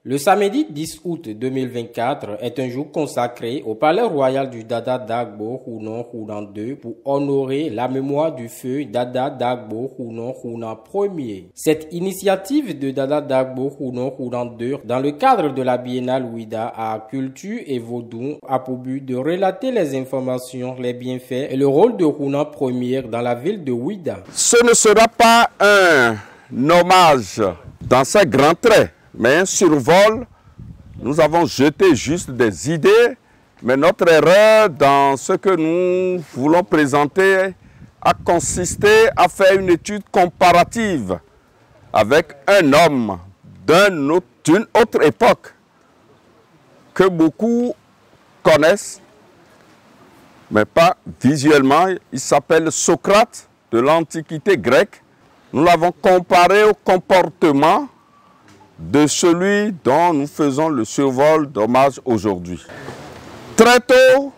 Le samedi 10 août 2024 est un jour consacré au palais royal du Dada Dagbo Hunan Hunan II pour honorer la mémoire du feu Dada Dagbo Hunan Hunan Ier. Cette initiative de Dada Dagbo Hunan Hunan II dans le cadre de la Biennale Ouida à Culture et Vodou a pour but de relater les informations, les bienfaits et le rôle de Hunan Ier dans la ville de Ouida. Ce ne sera pas un hommage dans ses grands traits, mais un survol. Nous avons jeté juste des idées, mais notre erreur dans ce que nous voulons présenter a consisté à faire une étude comparative avec un homme d'une autre époque que beaucoup connaissent, mais pas visuellement. Il s'appelle Socrate de l'Antiquité grecque. Nous l'avons comparé au comportement de celui dont nous faisons le survol d'hommage aujourd'hui. Très tôt,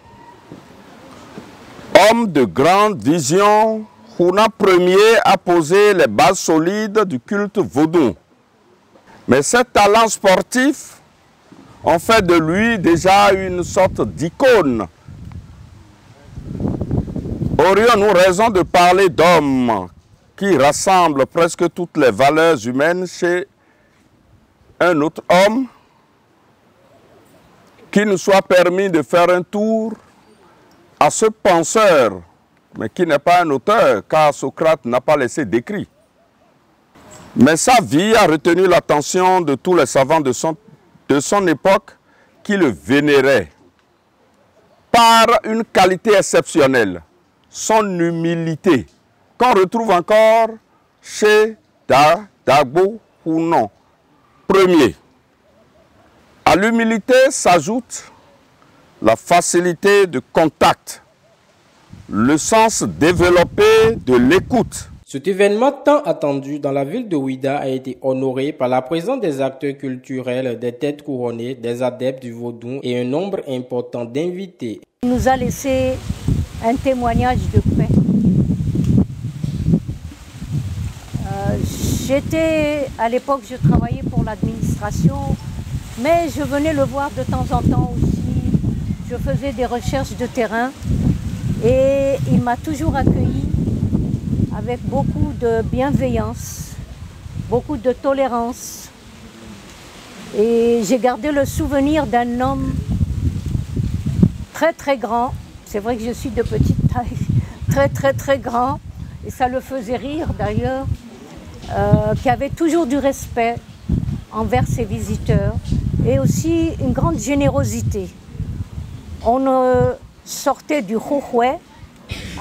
homme de grande vision, Hunan Ier a posé les bases solides du culte vaudou. Mais ses talents sportifs ont fait de lui déjà une sorte d'icône. Aurions-nous raison de parler d'homme qui rassemble presque toutes les valeurs humaines chez un autre homme, qui nous soit permis de faire un tour à ce penseur, mais qui n'est pas un auteur, car Socrate n'a pas laissé d'écrit. Mais sa vie a retenu l'attention de tous les savants de son époque qui le vénéraient par une qualité exceptionnelle, son humilité, qu'on retrouve encore chez Dagbo Hunan Ier. À l'humilité s'ajoute la facilité de contact, le sens développé de l'écoute. Cet événement tant attendu dans la ville de Ouida a été honoré par la présence des acteurs culturels, des têtes couronnées, des adeptes du vaudou et un nombre important d'invités. Il nous a laissé un témoignage de paix. À l'époque, je travaillais pour l'administration, mais je venais le voir de temps en temps aussi. Je faisais des recherches de terrain et il m'a toujours accueilli avec beaucoup de bienveillance, beaucoup de tolérance. Et j'ai gardé le souvenir d'un homme très très grand. C'est vrai que je suis de petite taille, très grand, et ça le faisait rire d'ailleurs. Qui avait toujours du respect envers ses visiteurs et aussi une grande générosité. On ne sortait du Khokhoué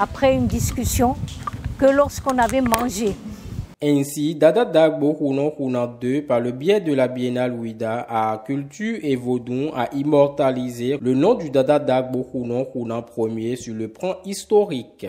après une discussion que lorsqu'on avait mangé. Ainsi, Dada Dagbo Hunan Hunan II, par le biais de la Biennale Ouida à Culture et Vodou, a immortalisé le nom du Dada Dagbo Hunan Hunan Ier sur le plan historique.